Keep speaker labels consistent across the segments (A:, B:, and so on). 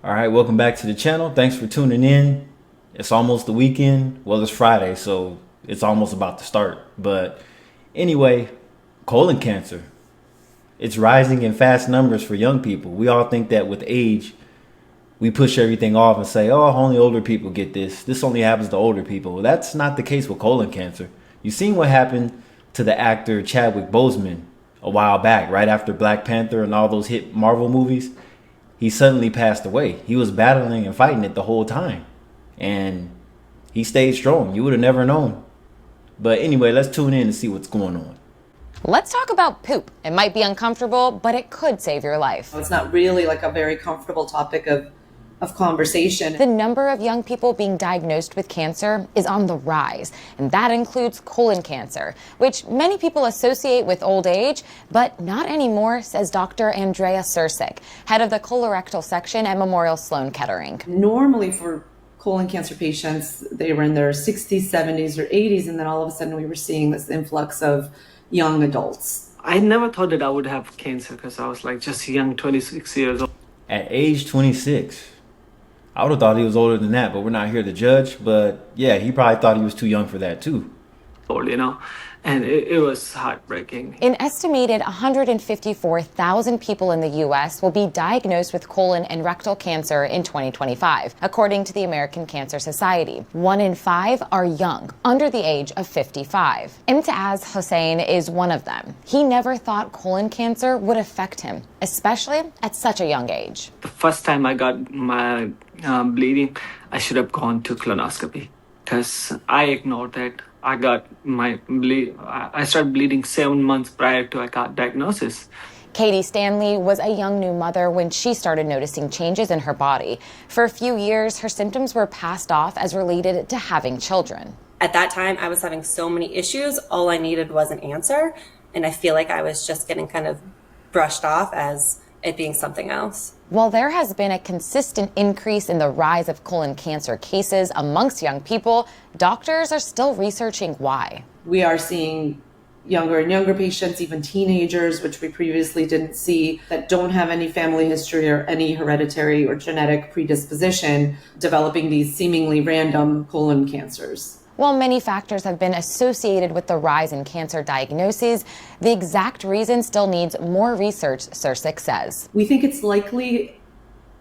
A: All right, welcome back to the channel. Thanks for tuning in. It's almost the weekend. Well, it's Friday, so it's almost about to start. But anyway, colon cancer. It's rising in fast numbers for young people. We all think that with age, we push everything off and say, oh, only older people get this. This only happens to older people. Well, that's not the case with colon cancer. You've seen what happened to the actor Chadwick Boseman a while back, right after Black Panther and all those hit Marvel movies. He suddenly passed away. He was battling and fighting it the whole time. And he stayed strong. You would have never known. But anyway, let's tune in and see what's going on.
B: Let's talk about poop. It might be uncomfortable, but it could save your life.
C: It's not really like a very comfortable topic of conversation.
B: The number of young people being diagnosed with cancer is on the rise, and that includes colon cancer, which many people associate with old age, but not anymore, says Dr. Andrea Cercek, head of the colorectal section at Memorial Sloan Kettering.
C: Normally for colon cancer patients, they were in their 60s, 70s, or 80s, and then all of a sudden we were seeing this influx of young adults.
D: I never thought that I would have cancer because I was like just young, 26 years old.
A: At age 26, I would have thought he was older than that, but we're not here to judge. But yeah, he probably thought he was too young for that too.
D: And it was heartbreaking.
B: An estimated 154,000 people in the U.S. will be diagnosed with colon and rectal cancer in 2025, according to the American Cancer Society. 1 in 5 are young, under the age of 55. Imtiaz Hussein is one of them. He never thought colon cancer would affect him, especially at such a young age.
D: The first time I got my bleeding, I should have gone to colonoscopy because I ignored that. I started bleeding 7 months prior to I got diagnosis.
B: Katie Stanley was a young new mother when she started noticing changes in her body. For a few years, her symptoms were passed off as related to having children.
E: At that time, I was having so many issues. All I needed was an answer. And I feel like I was just getting kind of brushed off as it being something else.
B: While there has been a consistent increase in the rise of colon cancer cases amongst young people, doctors are still researching why.
C: We are seeing younger and younger patients, even teenagers, which we previously didn't see, that don't have any family history or any hereditary or genetic predisposition, developing these seemingly random colon cancers.
B: While many factors have been associated with the rise in cancer diagnoses, the exact reason still needs more research, Cercek says.
C: We think it's likely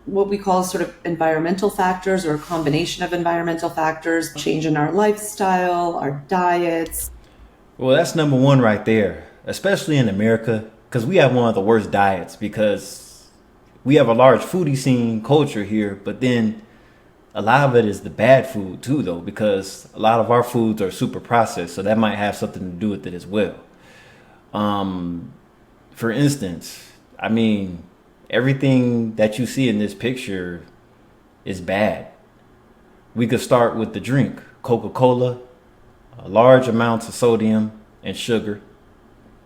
C: what we call sort of environmental factors or a combination of environmental factors, change in our lifestyle, our diets.
A: Well, that's number one right there, especially in America, because we have one of the worst diets because we have a large foodie scene culture here, but then a lot of it is the bad food too, though, because a lot of our foods are super processed. So that might have something to do with it as well. For instance, I mean, everything that you see in this picture is bad. We could start with the drink, Coca-Cola, large amounts of sodium and sugar,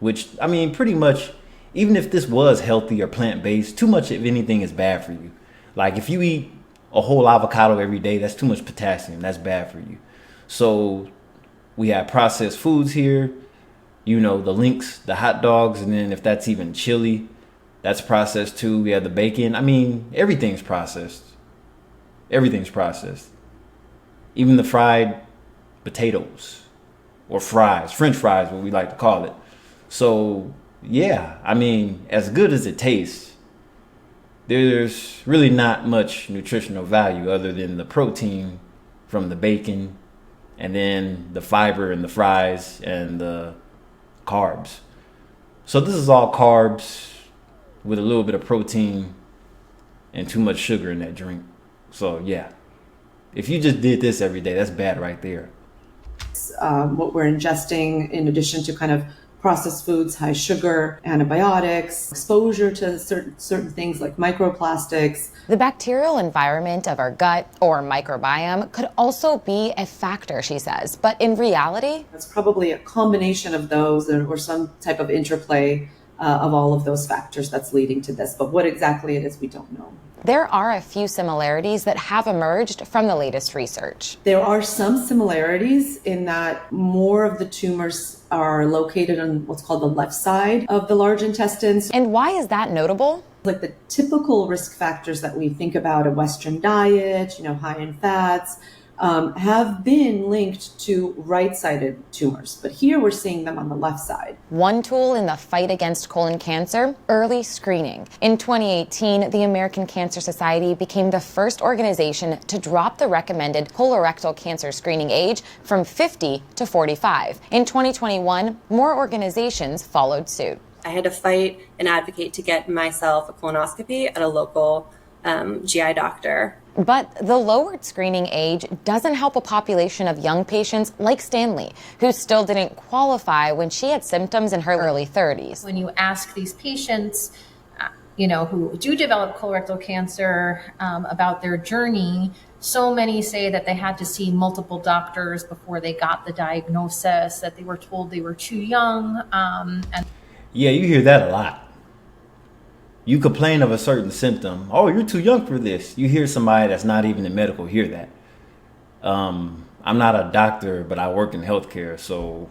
A: which, I mean, pretty much, even if this was healthy or plant-based, too much of anything is bad for you. Like if you eat a whole avocado every day, that's too much potassium. That's bad for you. So we have processed foods here, you know, the links, the hot dogs, and then if that's even chili, that's processed too. We have the bacon. I mean, everything's processed. Everything's processed. Even the fried potatoes or fries, French fries, what we like to call it. So yeah, I mean, as good as it tastes, there's really not much nutritional value other than the protein from the bacon and then the fiber in the fries and the carbs. So this is all carbs with a little bit of protein and too much sugar in that drink. So yeah, if you just did this every day, that's bad right there.
C: What we're ingesting in addition to kind of processed foods, high sugar, antibiotics, exposure to certain things like microplastics.
B: The bacterial environment of our gut or microbiome could also be a factor, she says. But in reality,
C: it's probably a combination of those or some type of interplay of all of those factors that's leading to this. But what exactly it is, we don't know.
B: There are a few similarities that have emerged from the latest research.
C: There are some similarities in that more of the tumors are located on what's called the left side of the large intestines.
B: And why is that notable?
C: Like the typical risk factors that we think about, a Western diet, high in fats, have been linked to right-sided tumors. But here we're seeing them on the left side.
B: One tool in the fight against colon cancer, early screening. In 2018, the American Cancer Society became the first organization to drop the recommended colorectal cancer screening age from 50 to 45. In 2021, more organizations followed suit.
E: I had to fight and advocate to get myself a colonoscopy at a local GI doctor.
B: But the lowered screening age doesn't help a population of young patients like Stanley, who still didn't qualify when she had symptoms in her early 30s.
F: When you ask these patients, who do develop colorectal cancer about their journey, so many say that they had to see multiple doctors before they got the diagnosis, that they were told they were too young.
A: Yeah, you hear that a lot. You complain of a certain symptom. Oh, you're too young for this. You hear somebody that's not even in medical hear that. I'm not a doctor, but I work in healthcare, so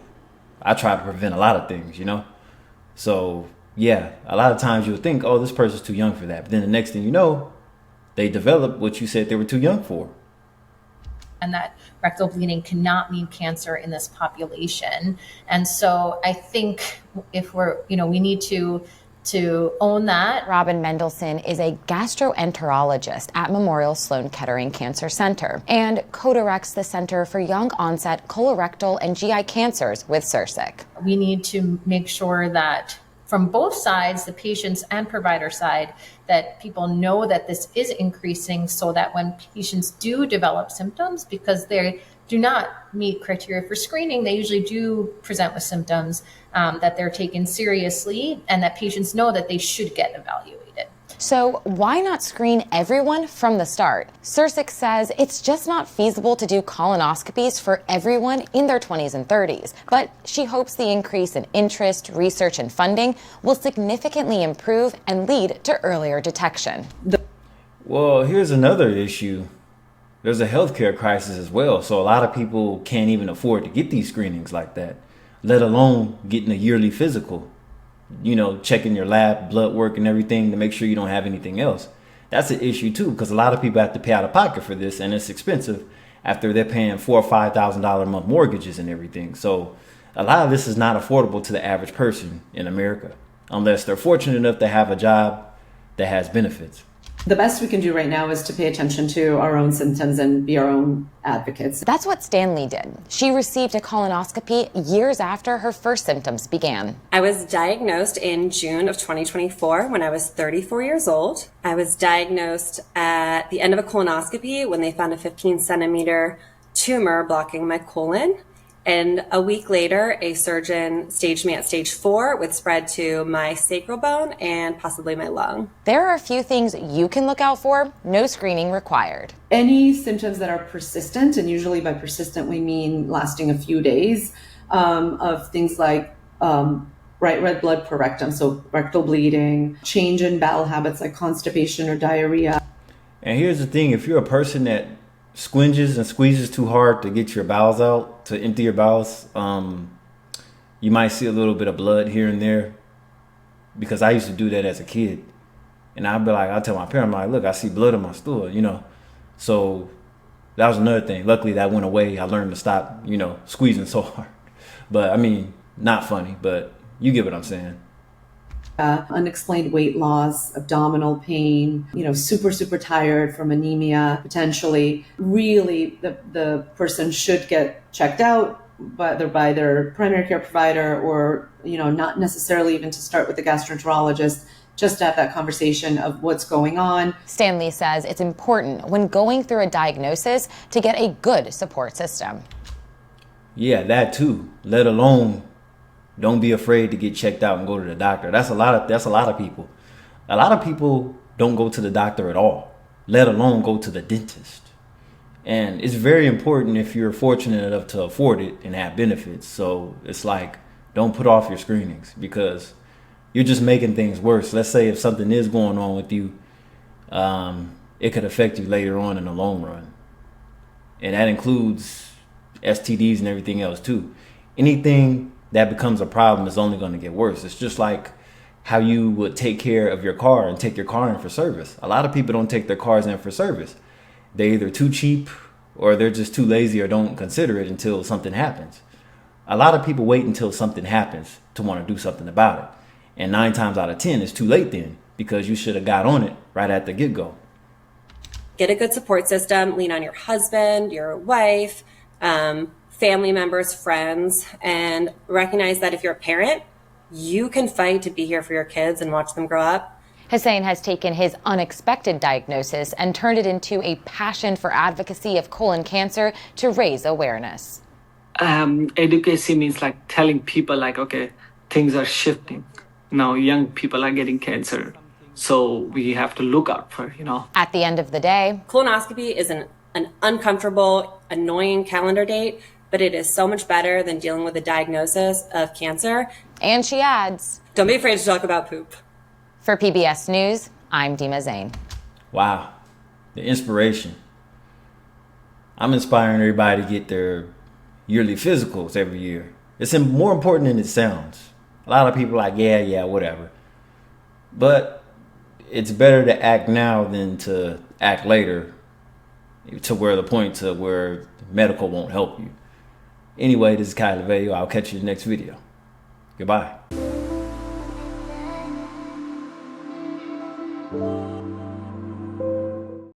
A: I try to prevent a lot of things, So, yeah, a lot of times you'll think, oh, this person's too young for that. But then the next thing you know, they develop what you said they were too young for.
F: And that rectal bleeding cannot mean cancer in this population. And so I think if we need to own that.
B: Robin Mendelsohn is a gastroenterologist at Memorial Sloan Kettering Cancer Center and co-directs the Center for Young Onset Colorectal and GI Cancers with Cercek.
F: We need to make sure that from both sides, the patients and provider side, that people know that this is increasing so that when patients do develop symptoms, because they do not meet criteria for screening, they usually do present with symptoms, that they're taken seriously and that patients know that they should get evaluated.
B: So why not screen everyone from the start? Cercek says it's just not feasible to do colonoscopies for everyone in their 20s and 30s, but she hopes the increase in interest, research, and funding will significantly improve and lead to earlier detection.
A: Well, here's another issue. There's a healthcare crisis as well, so a lot of people can't even afford to get these screenings like that, let alone getting a yearly physical. Checking your lab, blood work, and everything to make sure you don't have anything else. That's an issue too, because a lot of people have to pay out of pocket for this, and it's expensive after they're paying $4,000 or $5,000 a month mortgages and everything. So a lot of this is not affordable to the average person in America, unless they're fortunate enough to have a job that has benefits.
C: The best we can do right now is to pay attention to our own symptoms and be our own advocates.
B: That's what Stanley did. She received a colonoscopy years after her first symptoms began.
E: I was diagnosed in June of 2024 when I was 34 years old. I was diagnosed at the end of a colonoscopy when they found a 15-centimeter tumor blocking my colon. And a week later, a surgeon staged me at stage 4 with spread to my sacral bone and possibly my lung.
B: There are a few things you can look out for, no screening required.
C: Any symptoms that are persistent, and usually by persistent we mean lasting a few days, of things like bright red blood per rectum, so rectal bleeding, change in bowel habits like constipation or diarrhea.
A: And here's the thing, if you're a person that squinges and squeezes too hard to get your bowels out, to empty your bowels, you might see a little bit of blood here and there, because I used to do that as a kid. And I'll tell my parents, I'm like, look, I see blood in my stool, So that was another thing. Luckily that went away. I learned to stop, squeezing so hard. But not funny, but you get what I'm saying.
C: Unexplained weight loss, abdominal pain, super tired from anemia, potentially. Really, the person should get checked out, whether by their primary care provider or, not necessarily even to start with the gastroenterologist, just to have that conversation of what's going on.
B: Stanley says it's important when going through a diagnosis to get a good support system.
A: Yeah, that too, let alone don't be afraid to get checked out and go to the doctor. That's a lot of people. A lot of people don't go to the doctor at all, let alone go to the dentist. And it's very important if you're fortunate enough to afford it and have benefits. So it's like, don't put off your screenings, because you're just making things worse. Let's say if something is going on with you, it could affect you later on in the long run. And that includes STDs and everything else too. Anything that becomes a problem is only going to get worse. It's just like how you would take care of your car and take your car in for service. A lot of people don't take their cars in for service. They're either too cheap or they're just too lazy or don't consider it until something happens. A lot of people wait until something happens to want to do something about it. And 9 times out of 10, it's too late then, because you should have got on it right at the get-go.
E: Get a good support system. Lean on your husband, your wife, family members, friends, and recognize that if you're a parent, you can fight to be here for your kids and watch them grow up.
B: Hussein has taken his unexpected diagnosis and turned it into a passion for advocacy of colon cancer to raise awareness.
D: Advocacy means like telling people like, okay, things are shifting. Now young people are getting cancer. So we have to look out for,
B: At the end of the day,
E: colonoscopy is an uncomfortable, annoying calendar date, but it is so much better than dealing with a diagnosis of cancer.
B: and she adds,
E: Don't be afraid to talk about poop.
B: for PBS News, I'm Dima Zain.
A: Wow, the inspiration. I'm inspiring everybody to get their yearly physicals every year. It's more important than it sounds. A lot of people are like, yeah, whatever. But it's better to act now than to act later, to where the point to where medical won't help you. Anyway, this is Kylie Veyo. I'll catch you in the next video. Goodbye.